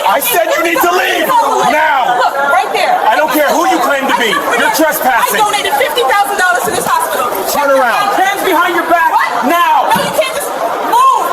I said you need to leave now. Look, right there. I don't care who you claim to be. You're trespassing. I donated $50,000 to this hospital. Turn around. Hands behind your back. What? Now. No, you can't just move.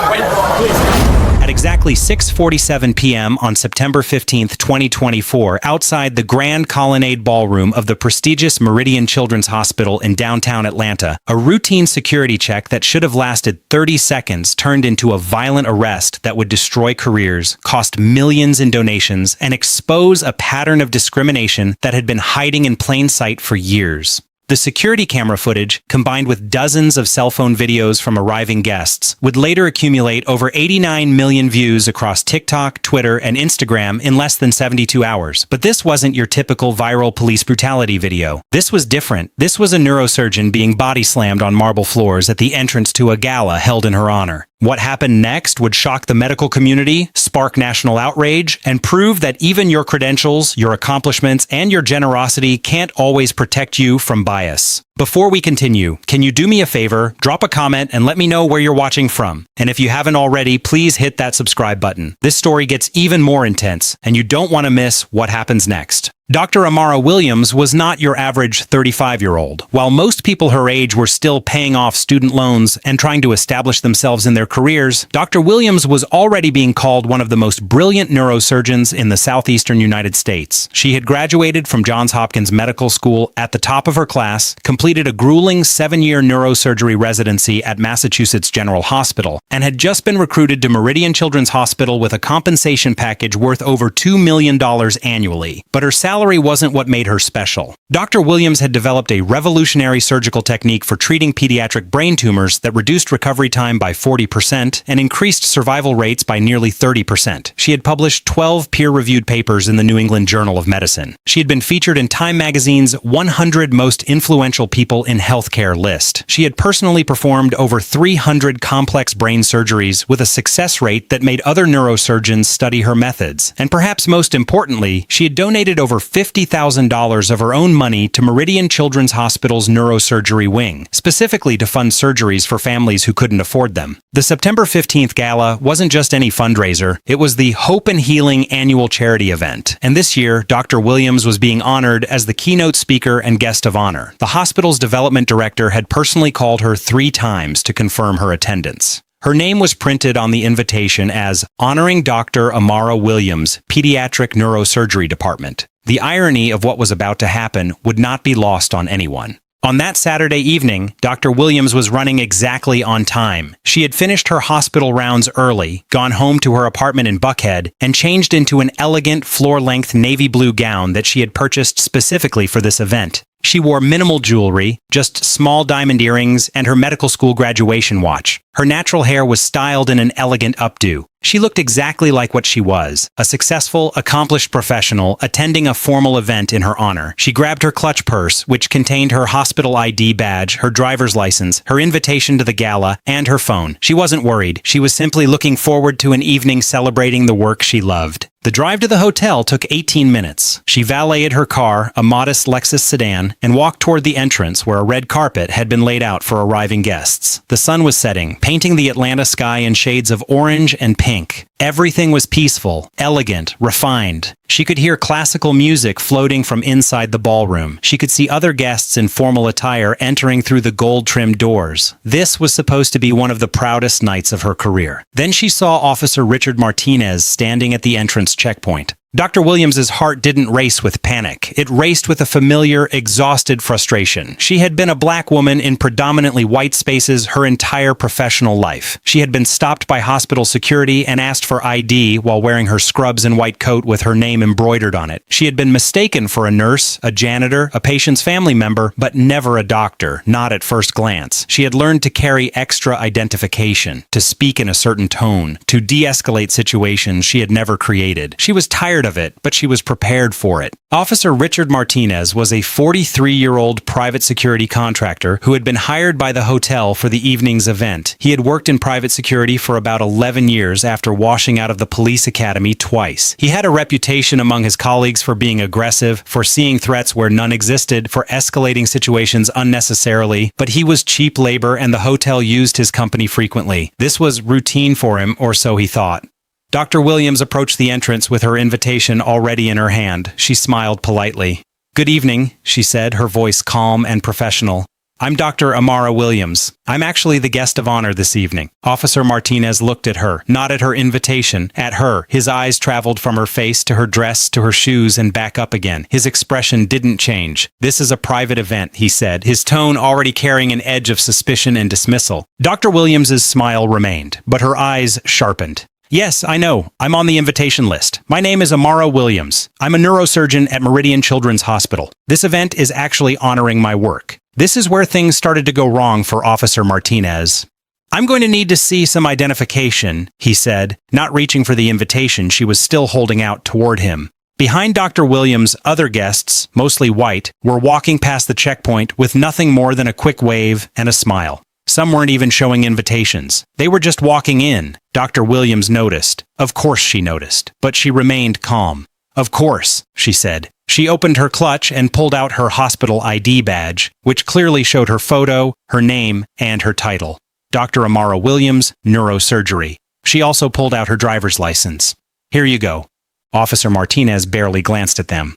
Wait, please. At exactly 6:47 p.m. on September 15th, 2024, outside the Grand Colonnade Ballroom of the prestigious Meridian Children's Hospital in downtown Atlanta, a routine security check that should have lasted 30 seconds turned into a violent arrest that would destroy careers, cost millions in donations, and expose a pattern of discrimination that had been hiding in plain sight for years. The security camera footage, combined with dozens of cell phone videos from arriving guests, would later accumulate over 89 million views across TikTok, Twitter, and Instagram in less than 72 hours. But this wasn't your typical viral police brutality video. This was different. This was a neurosurgeon being body slammed on marble floors at the entrance to a gala held in her honor. What happened next would shock the medical community, spark national outrage, and prove that even your credentials, your accomplishments, and your generosity can't always protect you from bias. Before we continue, can you do me a favor, drop a comment, and let me know where you're watching from? And if you haven't already, please hit that subscribe button. This story gets even more intense, and you don't want to miss what happens next. Dr. Amara Williams was not your average 35-year-old. While most people her age were still paying off student loans and trying to establish themselves in their careers, Dr. Williams was already being called one of the most brilliant neurosurgeons in the southeastern United States. She had graduated from Johns Hopkins Medical School at the top of her class, completed a grueling 7-year neurosurgery residency at Massachusetts General Hospital, and had just been recruited to Meridian Children's Hospital with a compensation package worth over $2 million annually. But her salary wasn't what made her special. Dr. Williams had developed a revolutionary surgical technique for treating pediatric brain tumors that reduced recovery time by 40% and increased survival rates by nearly 30%. She had published 12 peer-reviewed papers in the New England Journal of Medicine. She had been featured in Time magazine's 100 Most Influential People in Healthcare list. She had personally performed over 300 complex brain surgeries with a success rate that made other neurosurgeons study her methods. And perhaps most importantly, she had donated over $50,000 of her own money to Meridian Children's Hospital's neurosurgery wing, specifically to fund surgeries for families who couldn't afford them. The September 15th gala wasn't just any fundraiser, it was the Hope and Healing annual charity event. And this year, Dr. Williams was being honored as the keynote speaker and guest of honor. The hospital's development director had personally called her 3 times to confirm her attendance. Her name was printed on the invitation as Honoring Dr. Amara Williams, Pediatric Neurosurgery Department. The irony of what was about to happen would not be lost on anyone. On that Saturday evening, Dr. Williams was running exactly on time. She had finished her hospital rounds early, gone home to her apartment in Buckhead, and changed into an elegant floor-length navy blue gown that she had purchased specifically for this event. She wore minimal jewelry, just small diamond earrings, and her medical school graduation watch. Her natural hair was styled in an elegant updo. She looked exactly like what she was, a successful, accomplished professional attending a formal event in her honor. She grabbed her clutch purse, which contained her hospital ID badge, her driver's license, her invitation to the gala, and her phone. She wasn't worried. She was simply looking forward to an evening celebrating the work she loved. The drive to the hotel took 18 minutes. She valeted her car, a modest Lexus sedan, and walked toward the entrance where a red carpet had been laid out for arriving guests. The sun was setting, painting the Atlanta sky in shades of orange and pink. Everything was peaceful, elegant, refined. She could hear classical music floating from inside the ballroom. She could see other guests in formal attire entering through the gold-trimmed doors. This was supposed to be one of the proudest nights of her career. Then she saw Officer Richard Martinez standing at the entrance checkpoint. Dr. Williams's heart didn't race with panic. It raced with a familiar, exhausted frustration. She had been a black woman in predominantly white spaces her entire professional life. She had been stopped by hospital security and asked for ID while wearing her scrubs and white coat with her name embroidered on it. She had been mistaken for a nurse, a janitor, a patient's family member, but never a doctor, not at first glance. She had learned to carry extra identification, to speak in a certain tone, to de-escalate situations she had never created. She was tired tired of it, but she was prepared for it. Officer Richard Martinez was a 43-year-old private security contractor who had been hired by the hotel for the evening's event. He had worked in private security for about 11 years after washing out of the police academy twice. He had a reputation among his colleagues for being aggressive, for seeing threats where none existed, for escalating situations unnecessarily, but he was cheap labor and the hotel used his company frequently. This was routine for him, or so he thought. Dr. Williams approached the entrance with her invitation already in her hand. She smiled politely. "Good evening," she said, her voice calm and professional. "I'm Dr. Amara Williams. I'm actually the guest of honor this evening." Officer Martinez looked at her, not at her invitation, at her. His eyes traveled from her face to her dress to her shoes and back up again. His expression didn't change. "This is a private event," he said, his tone already carrying an edge of suspicion and dismissal. Dr. Williams's smile remained, but her eyes sharpened. "Yes, I know. I'm on the invitation list. My name is Amara Williams. I'm a neurosurgeon at Meridian Children's Hospital. This event is actually honoring my work." This is where things started to go wrong for Officer Martinez. "I'm going to need to see some identification," he said, not reaching for the invitation she was still holding out toward him. Behind Dr. Williams, other guests, mostly white, were walking past the checkpoint with nothing more than a quick wave and a smile. Some weren't even showing invitations. They were just walking in. Dr. Williams noticed. Of course she noticed. But she remained calm. "Of course," she said. She opened her clutch and pulled out her hospital ID badge, which clearly showed her photo, her name, and her title. Dr. Amara Williams, Neurosurgery. She also pulled out her driver's license. "Here you go." Officer Martinez barely glanced at them.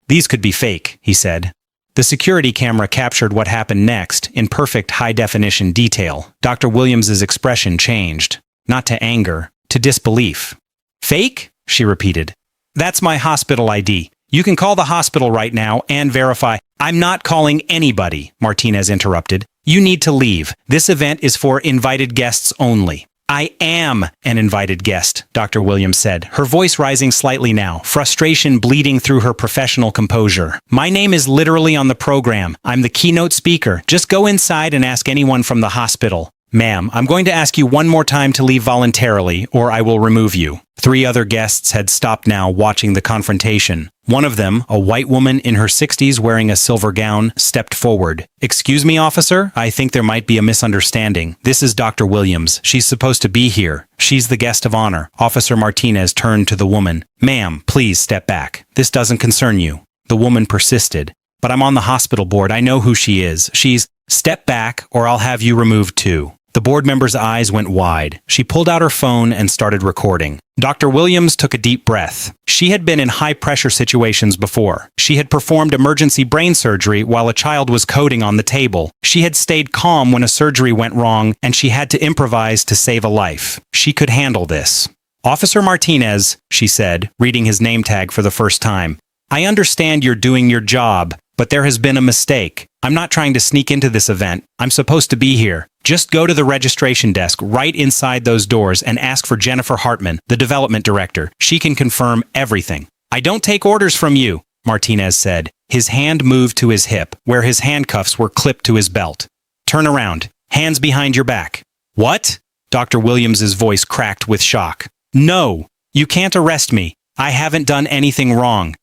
"These could be fake," he said. The security camera captured what happened next in perfect high-definition detail. Dr. Williams's expression changed, not to anger, to disbelief. "Fake?" she repeated. "That's my hospital ID. You can call the hospital right now and verify." "I'm not calling anybody," Martinez interrupted. "You need to leave. This event is for invited guests only." "I am an invited guest," Dr. Williams said, her voice rising slightly now, frustration bleeding through her professional composure. "My name is literally on the program. I'm the keynote speaker. Just go inside and ask anyone from the hospital." "Ma'am, I'm going to ask you one more time to leave voluntarily, or I will remove you." 3 other guests had stopped now, watching the confrontation. One of them, a white woman in her 60s wearing a silver gown, stepped forward. "Excuse me, officer, I think there might be a misunderstanding. This is Dr. Williams. She's supposed to be here. She's the guest of honor." Officer Martinez turned to the woman. "Ma'am, please step back. This doesn't concern you." The woman persisted. "But I'm on the hospital board. I know who she is. She's—" "Step back, or I'll have you removed too." The board member's eyes went wide. She pulled out her phone and started recording. Dr. Williams took a deep breath. She had been in high-pressure situations before. She had performed emergency brain surgery while a child was coding on the table. She had stayed calm when a surgery went wrong, and she had to improvise to save a life. She could handle this. "Officer Martinez," she said, reading his name tag for the first time. "I understand you're doing your job, but there has been a mistake. I'm not trying to sneak into this event. I'm supposed to be here. Just go to the registration desk right inside those doors and ask for Jennifer Hartman, the development director. She can confirm everything." "I don't take orders from you," Martinez said. His hand moved to his hip, where his handcuffs were clipped to his belt. "Turn around. Hands behind your back." "What?" Dr. Williams's voice cracked with shock. "No, you can't arrest me. I haven't done anything wrong.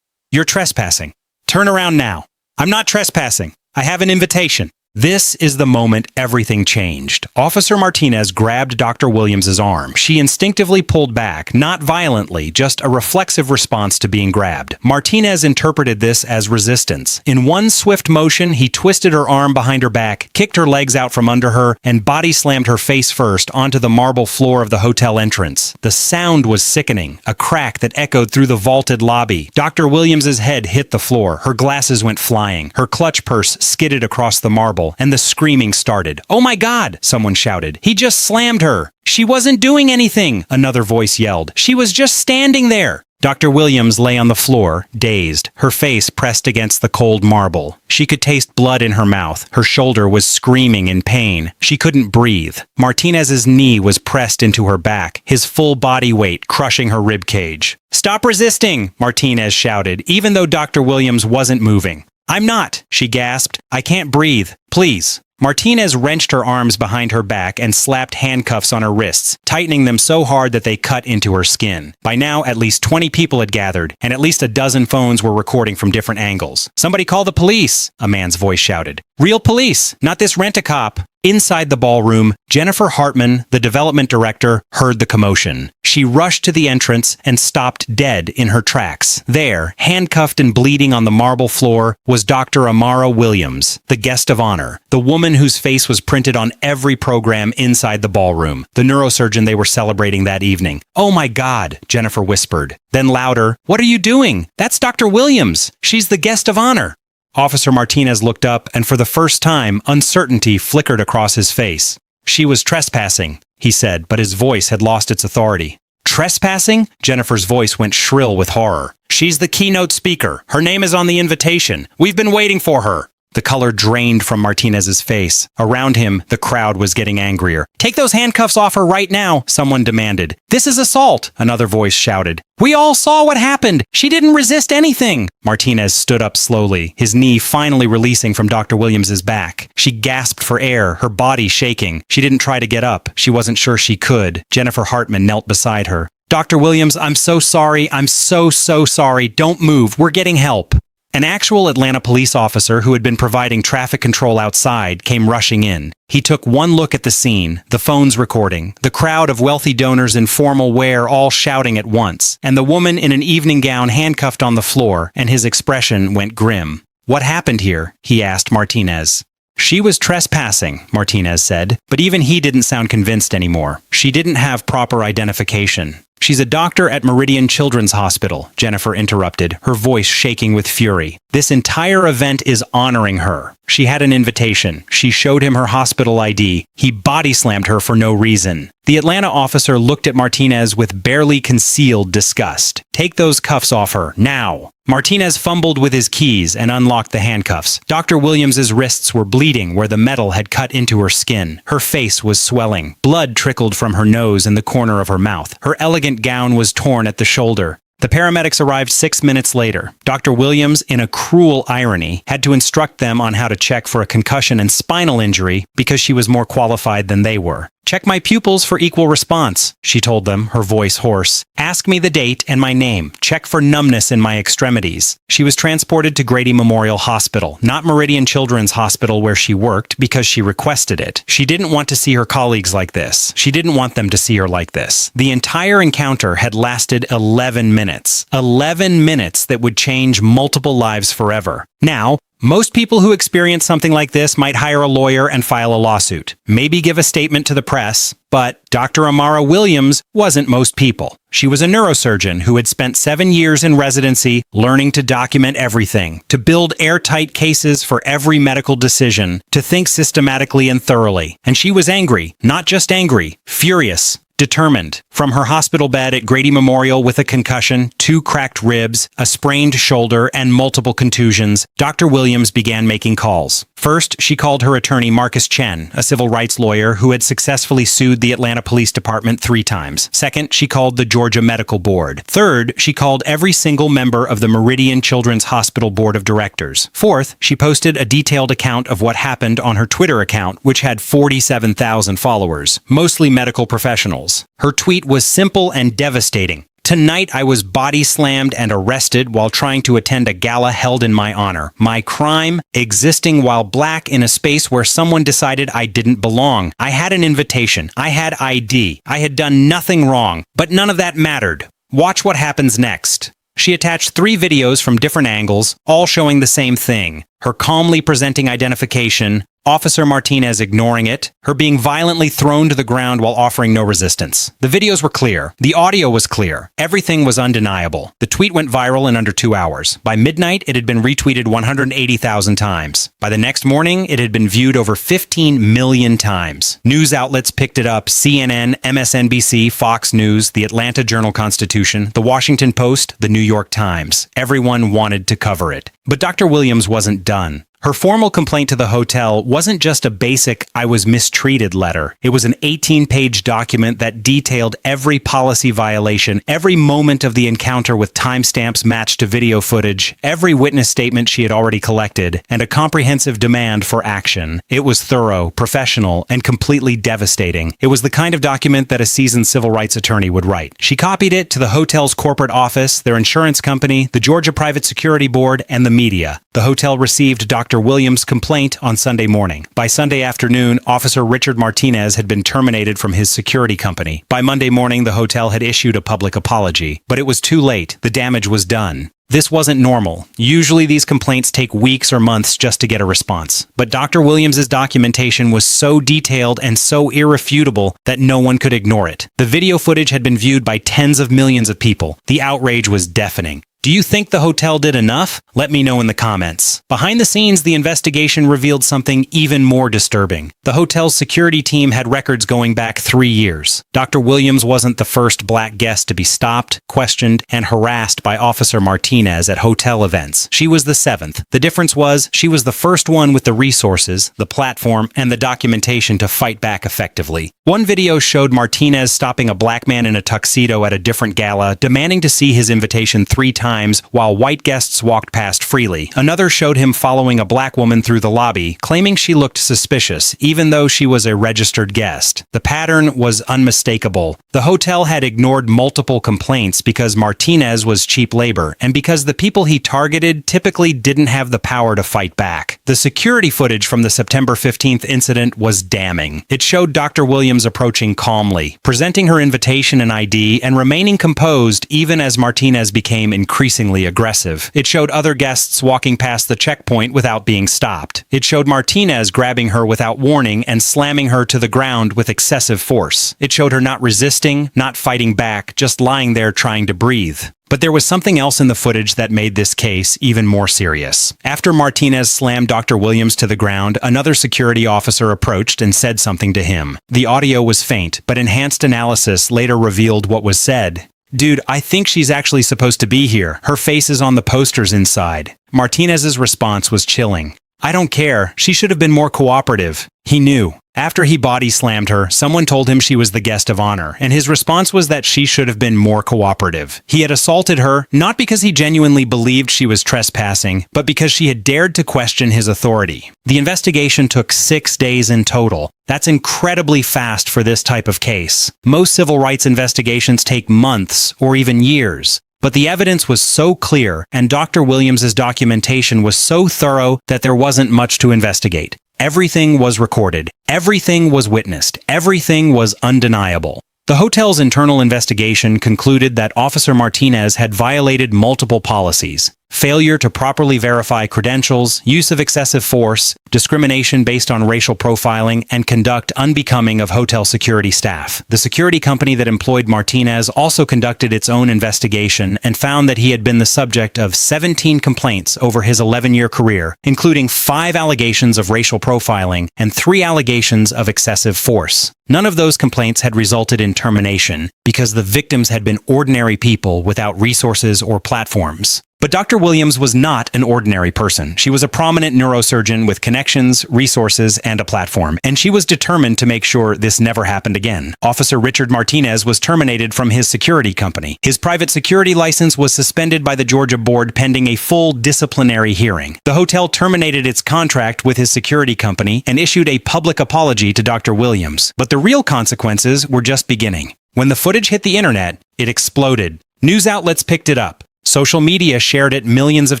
You're trespassing. Turn around now." "I'm not trespassing. I have an invitation." This is the moment everything changed. Officer Martinez grabbed Dr. Williams's arm. She instinctively pulled back, not violently, just a reflexive response to being grabbed. Martinez interpreted this as resistance. In one swift motion, he twisted her arm behind her back, kicked her legs out from under her, and body slammed her face first onto the marble floor of the hotel entrance. The sound was sickening, a crack that echoed through the vaulted lobby. Dr. Williams's head hit the floor. Her glasses went flying. Her clutch purse skidded across the marble, and the screaming started. "Oh my God!" someone shouted. "He just slammed her!" "She wasn't doing anything!" another voice yelled. "She was just standing there!" Dr. Williams lay on the floor, dazed, her face pressed against the cold marble. She could taste blood in her mouth. Her shoulder was screaming in pain. She couldn't breathe. Martinez's knee was pressed into her back, his full body weight crushing her ribcage. "Stop resisting!" Martinez shouted, even though Dr. Williams wasn't moving. "I'm not," she gasped. "I can't breathe. Please." Martinez wrenched her arms behind her back and slapped handcuffs on her wrists, tightening them so hard that they cut into her skin. By now, at least 20 people had gathered, and at least a dozen phones were recording from different angles. "Somebody call the police," a man's voice shouted. "Real police, not this rent-a-cop." Inside the ballroom, Jennifer Hartman, the development director, heard the commotion. She rushed to the entrance and stopped dead in her tracks. There, handcuffed and bleeding on the marble floor, was Dr. Amara Williams, the guest of honor, the woman whose face was printed on every program inside the ballroom, the neurosurgeon they were celebrating that evening. "Oh my God," Jennifer whispered. Then louder, "What are you doing? That's Dr. Williams. She's the guest of honor." Officer Martinez looked up, and for the first time, uncertainty flickered across his face. "She was trespassing," he said, but his voice had lost its authority. "Trespassing?" Jennifer's voice went shrill with horror. "She's the keynote speaker. Her name is on the invitation. We've been waiting for her." The color drained from Martinez's face. Around him, the crowd was getting angrier. "Take those handcuffs off her right now," someone demanded. "This is assault," another voice shouted. "We all saw what happened. She didn't resist anything." Martinez stood up slowly, his knee finally releasing from Dr. Williams's back. She gasped for air, her body shaking. She didn't try to get up. She wasn't sure she could. Jennifer Hartman knelt beside her. "Dr. Williams, I'm so sorry. I'm so sorry. Don't move. We're getting help." An actual Atlanta police officer who had been providing traffic control outside came rushing in. He took one look at the scene, the phones recording, the crowd of wealthy donors in formal wear all shouting at once, and the woman in an evening gown handcuffed on the floor, and his expression went grim. "What happened here?" he asked Martinez. "She was trespassing," Martinez said, but even he didn't sound convinced anymore. "She didn't have proper identification." "She's a doctor at Meridian Children's Hospital," Jennifer interrupted, her voice shaking with fury. "This entire event is honoring her. She had an invitation. She showed him her hospital ID. He body-slammed her for no reason." The Atlanta officer looked at Martinez with barely concealed disgust. "Take those cuffs off her, now." Martinez fumbled with his keys and unlocked the handcuffs. Dr. Williams's wrists were bleeding where the metal had cut into her skin. Her face was swelling. Blood trickled from her nose and the corner of her mouth. Her elegant gown was torn at the shoulder. The paramedics arrived 6 minutes later. Dr. Williams, in a cruel irony, had to instruct them on how to check for a concussion and spinal injury because she was more qualified than they were. "Check my pupils for equal response," she told them, her voice hoarse. "Ask me the date and my name. Check for numbness in my extremities." She was transported to Grady Memorial Hospital, not Meridian Children's Hospital where she worked, because she requested it. She didn't want to see her colleagues like this. She didn't want them to see her like this. The entire encounter had lasted 11 minutes. 11 minutes that would change multiple lives forever. Now, most people who experience something like this might hire a lawyer and file a lawsuit, maybe give a statement to the press, but Dr. Amara Williams wasn't most people. She was a neurosurgeon who had spent 7 years in residency learning to document everything, to build airtight cases for every medical decision, to think systematically and thoroughly. And she was angry, not just angry, furious. Determined. From her hospital bed at Grady Memorial with a concussion, 2 cracked ribs, a sprained shoulder, and multiple contusions, Dr. Williams began making calls. First, she called her attorney Marcus Chen, a civil rights lawyer who had successfully sued the Atlanta Police Department 3 times. Second, she called the Georgia Medical Board. Third, she called every single member of the Meridian Children's Hospital Board of Directors. Fourth, she posted a detailed account of what happened on her Twitter account, which had 47,000 followers, mostly medical professionals. Her tweet was simple and devastating. "Tonight I was body slammed and arrested while trying to attend a gala held in my honor. My crime? Existing while black in a space where someone decided I didn't belong. I had an invitation. I had ID. I had done nothing wrong. But none of that mattered. Watch what happens next." She attached 3 videos from different angles, all showing the same thing. Her calmly presenting identification, Officer Martinez ignoring it, her being violently thrown to the ground while offering no resistance. The videos were clear. The audio was clear. Everything was undeniable. The tweet went viral in under 2 hours. By midnight, it had been retweeted 180,000 times. By the next morning, it had been viewed over 15 million times. News outlets picked it up: CNN, MSNBC, Fox News, the Atlanta Journal-Constitution, the Washington Post, the New York Times. Everyone wanted to cover it. But Dr. Williams wasn't done. Her formal complaint to the hotel wasn't just a basic "I was mistreated" letter. It was an 18-page document that detailed every policy violation, every moment of the encounter with timestamps matched to video footage, every witness statement she had already collected, and a comprehensive demand for action. It was thorough, professional, and completely devastating. It was the kind of document that a seasoned civil rights attorney would write. She copied it to the hotel's corporate office, their insurance company, the Georgia Private Security Board, and the media. The hotel received Dr. Williams' complaint on Sunday morning. By Sunday afternoon, Officer Richard Martinez had been terminated from his security company. By Monday morning, the hotel had issued a public apology. But it was too late. The damage was done. This wasn't normal. Usually these complaints take weeks or months just to get a response. But Dr. Williams' documentation was so detailed and so irrefutable that no one could ignore it. The video footage had been viewed by tens of millions of people. The outrage was deafening. Do you think the hotel did enough? Let me know in the comments. Behind the scenes, the investigation revealed something even more disturbing. The hotel's security team had records going back 3 years. Dr. Williams wasn't the first black guest to be stopped, questioned, and harassed by Officer Martinez at hotel events. She was the 7th. The difference was she was the first one with the resources, the platform, and the documentation to fight back effectively. One video showed Martinez stopping a black man in a tuxedo at a different gala, demanding to see his invitation 3 times while white guests walked past freely. Another showed him following a black woman through the lobby, claiming she looked suspicious, even though she was a registered guest. The pattern was unmistakable. The hotel had ignored multiple complaints because Martinez was cheap labor, and because the people he targeted typically didn't have the power to fight back. The security footage from the September 15th incident was damning. It showed Dr. Williams approaching calmly, presenting her invitation and ID, and remaining composed even as Martinez became increasingly aggressive. It showed other guests walking past the checkpoint without being stopped. It showed Martinez grabbing her without warning and slamming her to the ground with excessive force. It showed her not resisting, not fighting back, just lying there trying to breathe. But there was something else in the footage that made this case even more serious. After Martinez slammed Dr. Williams to the ground, another security officer approached and said something to him. The audio was faint, but enhanced analysis later revealed what was said. "Dude, I think she's actually supposed to be here. Her face is on the posters inside." Martinez's response was chilling. "I don't care. She should have been more cooperative." He knew. After he body slammed her, someone told him she was the guest of honor, and his response was that she should have been more cooperative. He had assaulted her, not because he genuinely believed she was trespassing, but because she had dared to question his authority. The investigation took 6 days in total. That's incredibly fast for this type of case. Most civil rights investigations take months or even years. But the evidence was so clear, and Dr. Williams' documentation was so thorough that there wasn't much to investigate. Everything was recorded. Everything was witnessed. Everything was undeniable. The hotel's internal investigation concluded that Officer Martinez had violated multiple policies: failure to properly verify credentials, use of excessive force, discrimination based on racial profiling, and conduct unbecoming of hotel security staff. The security company that employed Martinez also conducted its own investigation and found that he had been the subject of 17 complaints over his 11-year career, including 5 allegations of racial profiling and 3 allegations of excessive force. None of those complaints had resulted in termination because the victims had been ordinary people without resources or platforms. But Dr. Williams was not an ordinary person. She was a prominent neurosurgeon with connections, resources, and a platform, and she was determined to make sure this never happened again. Officer Richard Martinez was terminated from his security company. His private security license was suspended by the Georgia board pending a full disciplinary hearing. The hotel terminated its contract with his security company and issued a public apology to Dr. Williams. But the real consequences were just beginning. When the footage hit the internet, it exploded. News outlets picked it up. Social media shared it millions of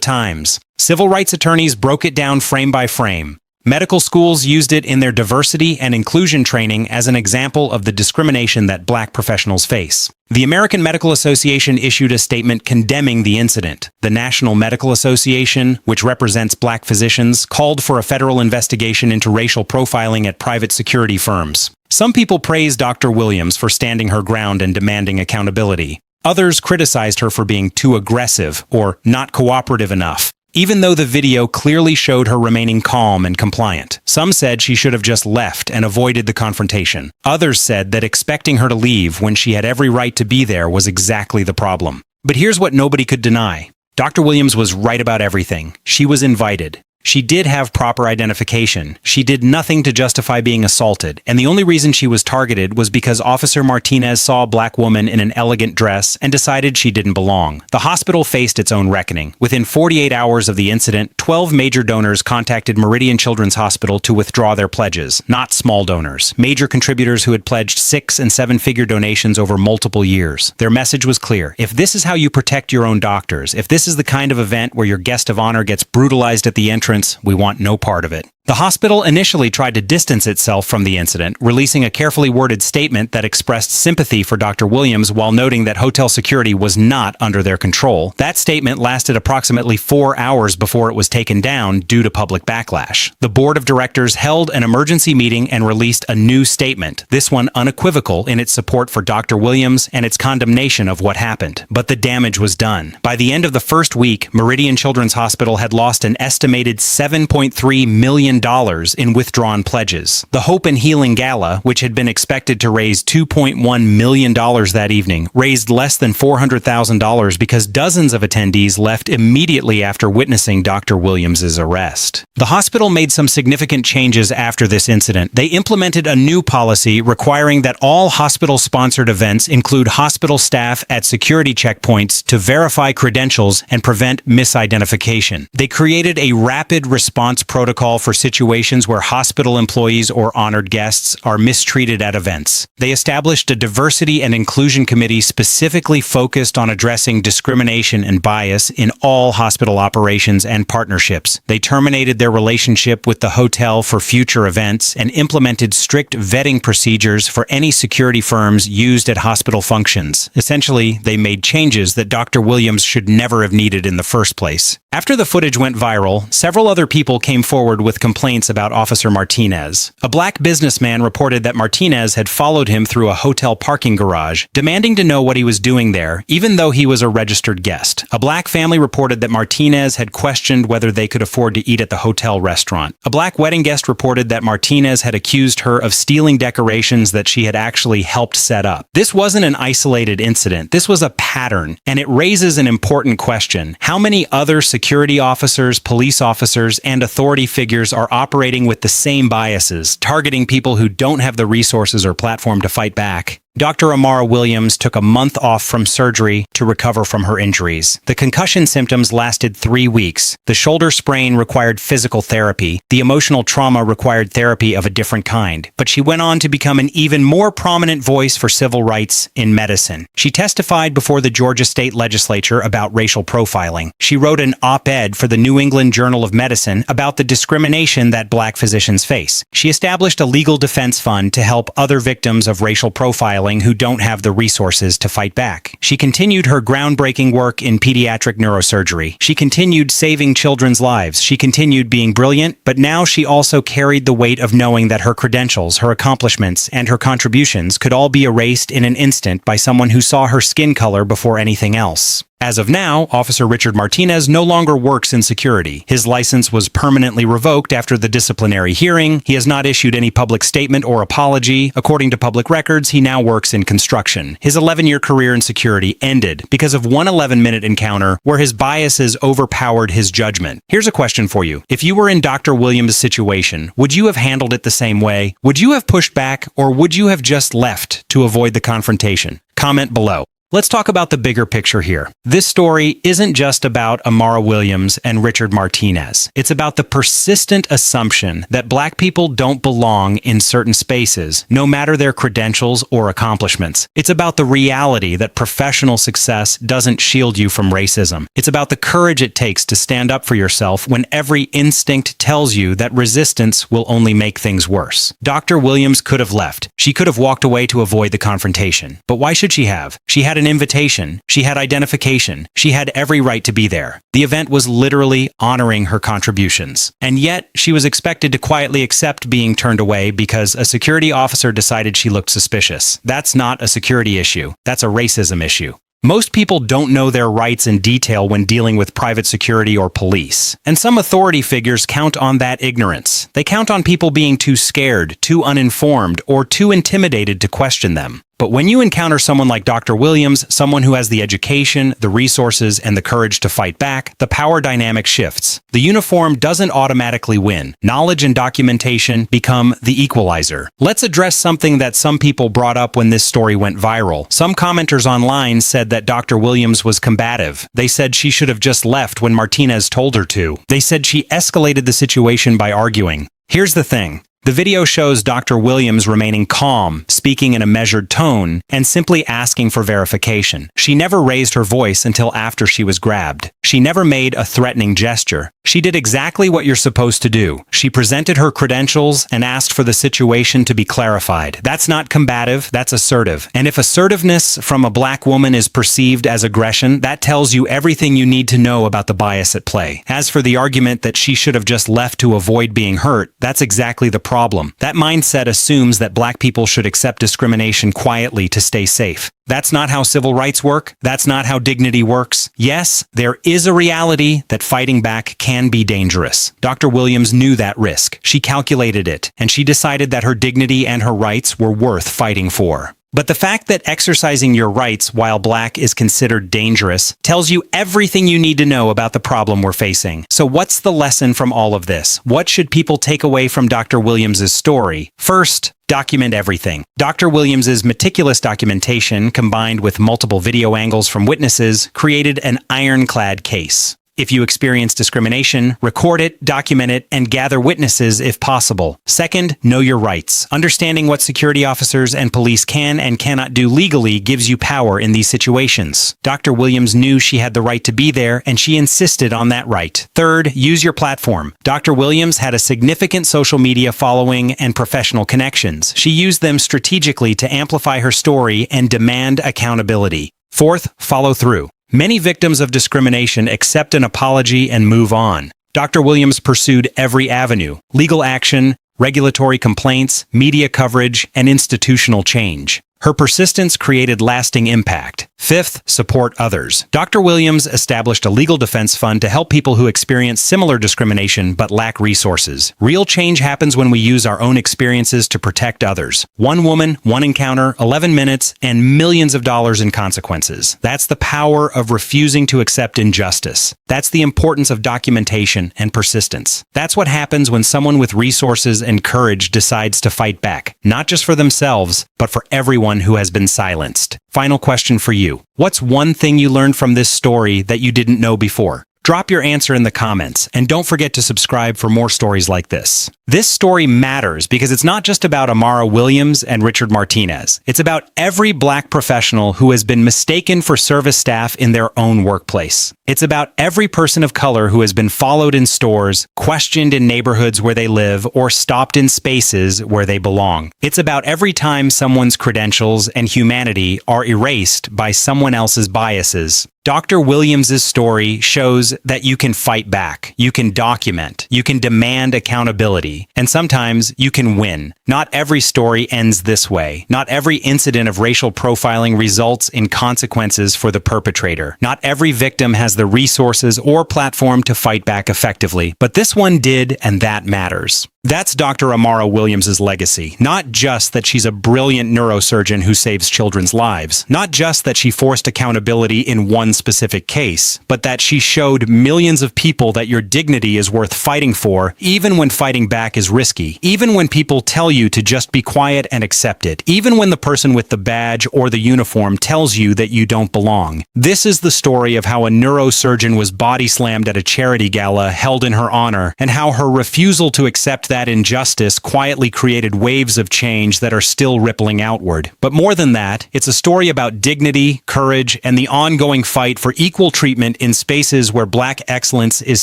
times. Civil rights attorneys broke it down frame by frame. Medical schools used it in their diversity and inclusion training as an example of the discrimination that black professionals face. The American Medical Association issued a statement condemning the incident. The National Medical Association, which represents black physicians, called for a federal investigation into racial profiling at private security firms. Some people praised Dr. Williams for standing her ground and demanding accountability. Others criticized her for being too aggressive or not cooperative enough, even though the video clearly showed her remaining calm and compliant. Some said she should have just left and avoided the confrontation. Others said that expecting her to leave when she had every right to be there was exactly the problem. But here's what nobody could deny. Dr. Williams was right about everything. She was invited. She did have proper identification. She did nothing to justify being assaulted, and the only reason she was targeted was because Officer Martinez saw a black woman in an elegant dress and decided she didn't belong. The hospital faced its own reckoning. Within 48 hours of the incident, 12 major donors contacted Meridian Children's Hospital to withdraw their pledges, not small donors, major contributors who had pledged 6- and 7-figure donations over multiple years. Their message was clear. If this is how you protect your own doctors, if this is the kind of event where your guest of honor gets brutalized at the entrance, we want no part of it. The hospital initially tried to distance itself from the incident, releasing a carefully worded statement that expressed sympathy for Dr. Williams while noting that hotel security was not under their control. That statement lasted approximately 4 hours before it was taken down due to public backlash. The board of directors held an emergency meeting and released a new statement, this one unequivocal in its support for Dr. Williams and its condemnation of what happened. But the damage was done. By the end of the first week, Meridian Children's Hospital had lost an estimated $7.3 million in withdrawn pledges. The Hope and Healing Gala, which had been expected to raise $2.1 million that evening, raised less than $400,000 because dozens of attendees left immediately after witnessing Dr. Williams' arrest. The hospital made some significant changes after this incident. They implemented a new policy requiring that all hospital-sponsored events include hospital staff at security checkpoints to verify credentials and prevent misidentification. They created a rapid response protocol for situations where hospital employees or honored guests are mistreated at events. They established a diversity and inclusion committee specifically focused on addressing discrimination and bias in all hospital operations and partnerships. They terminated their relationship with the hotel for future events and implemented strict vetting procedures for any security firms used at hospital functions. Essentially, they made changes that Dr. Williams should never have needed in the first place. After the footage went viral, several other people came forward with complaints about Officer Martinez. A black businessman reported that Martinez had followed him through a hotel parking garage, demanding to know what he was doing there, even though he was a registered guest. A black family reported that Martinez had questioned whether they could afford to eat at the hotel restaurant. A black wedding guest reported that Martinez had accused her of stealing decorations that she had actually helped set up. This wasn't an isolated incident. This was a pattern, and it raises an important question. How many other security officers, police officers, and authority figures are operating with the same biases, targeting people who don't have the resources or platform to fight back? Dr. Amara Williams took a month off from surgery to recover from her injuries. The concussion symptoms lasted 3 weeks. The shoulder sprain required physical therapy. The emotional trauma required therapy of a different kind. But she went on to become an even more prominent voice for civil rights in medicine. She testified before the Georgia State Legislature about racial profiling. She wrote an op-ed for the New England Journal of Medicine about the discrimination that black physicians face. She established a legal defense fund to help other victims of racial profiling who don't have the resources to fight back. She continued her groundbreaking work in pediatric neurosurgery. She continued saving children's lives. She continued being brilliant, but now she also carried the weight of knowing that her credentials, her accomplishments, and her contributions could all be erased in an instant by someone who saw her skin color before anything else. As of now, Officer Richard Martinez no longer works in security. His license was permanently revoked after the disciplinary hearing. He has not issued any public statement or apology. According to public records, he now works in construction. His 11-year career in security ended because of one 11-minute encounter where his biases overpowered his judgment. Here's a question for you. If you were in Dr. Williams' situation, would you have handled it the same way? Would you have pushed back, or would you have just left to avoid the confrontation? Comment below. Let's talk about the bigger picture here. This story isn't just about Amara Williams and Richard Martinez. It's about the persistent assumption that black people don't belong in certain spaces, no matter their credentials or accomplishments. It's about the reality that professional success doesn't shield you from racism. It's about the courage it takes to stand up for yourself when every instinct tells you that resistance will only make things worse. Dr. Williams could have left. She could have walked away to avoid the confrontation. But why should she have? She had an invitation. She had identification. She had every right to be there. The event was literally honoring her contributions. And yet, she was expected to quietly accept being turned away because a security officer decided she looked suspicious. That's not a security issue. That's a racism issue. Most people don't know their rights in detail when dealing with private security or police. And some authority figures count on that ignorance. They count on people being too scared, too uninformed, or too intimidated to question them. But when you encounter someone like Dr. Williams, someone who has the education, the resources, and the courage to fight back, the power dynamic shifts. The uniform doesn't automatically win. Knowledge and documentation become the equalizer. Let's address something that some people brought up when this story went viral. Some commenters online said that Dr. Williams was combative. They said she should have just left when Martinez told her to. They said she escalated the situation by arguing. Here's the thing. The video shows Dr. Williams remaining calm, speaking in a measured tone, and simply asking for verification. She never raised her voice until after she was grabbed. She never made a threatening gesture. She did exactly what you're supposed to do. She presented her credentials and asked for the situation to be clarified. That's not combative, that's assertive. And if assertiveness from a black woman is perceived as aggression, that tells you everything you need to know about the bias at play. As for the argument that she should have just left to avoid being hurt, that's exactly the problem. That mindset assumes that black people should accept discrimination quietly to stay safe. That's not how civil rights work. That's not how dignity works. Yes, there is a reality that fighting back can be dangerous. Dr. Williams knew that risk. She calculated it, and she decided that her dignity and her rights were worth fighting for. But the fact that exercising your rights while black is considered dangerous tells you everything you need to know about the problem we're facing. So what's the lesson from all of this? What should people take away from Dr. Williams' story? First, document everything. Dr. Williams' meticulous documentation, combined with multiple video angles from witnesses, created an ironclad case. If you experience discrimination, record it, document it, and gather witnesses if possible. Second, know your rights. Understanding what security officers and police can and cannot do legally gives you power in these situations. Dr. Williams knew she had the right to be there, and she insisted on that right. Third, use your platform. Dr. Williams had a significant social media following and professional connections. She used them strategically to amplify her story and demand accountability. Fourth, follow through. Many victims of discrimination accept an apology and move on. Dr. Williams pursued every avenue: legal action, regulatory complaints, media coverage, and institutional change. Her persistence created lasting impact. Fifth, support others. Dr. Williams established a legal defense fund to help people who experience similar discrimination but lack resources. Real change happens when we use our own experiences to protect others. One woman, one encounter, 11 minutes, and millions of dollars in consequences. That's the power of refusing to accept injustice. That's the importance of documentation and persistence. That's what happens when someone with resources and courage decides to fight back, not just for themselves, but for everyone who has been silenced. Final question for you. What's one thing you learned from this story that you didn't know before? Drop your answer in the comments, and don't forget to subscribe for more stories like this. This story matters because it's not just about Amara Williams and Richard Martinez. It's about every black professional who has been mistaken for service staff in their own workplace. It's about every person of color who has been followed in stores, questioned in neighborhoods where they live, or stopped in spaces where they belong. It's about every time someone's credentials and humanity are erased by someone else's biases. Dr. Williams' story shows that you can fight back, you can document, you can demand accountability, and sometimes you can win. Not every story ends this way. Not every incident of racial profiling results in consequences for the perpetrator. Not every victim has the resources or platform to fight back effectively, but this one did, and that matters. That's Dr. Amara Williams' legacy. Not just that she's a brilliant neurosurgeon who saves children's lives. Not just that she forced accountability in one specific case, but that she showed millions of people that your dignity is worth fighting for, even when fighting back is risky. Even when people tell you to just be quiet and accept it. Even when the person with the badge or the uniform tells you that you don't belong. This is the story of how a neurosurgeon was body slammed at a charity gala held in her honor, and how her refusal to accept that injustice quietly created waves of change that are still rippling outward. But more than that, it's a story about dignity, courage, and the ongoing fight for equal treatment in spaces where black excellence is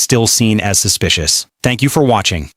still seen as suspicious. Thank you for watching.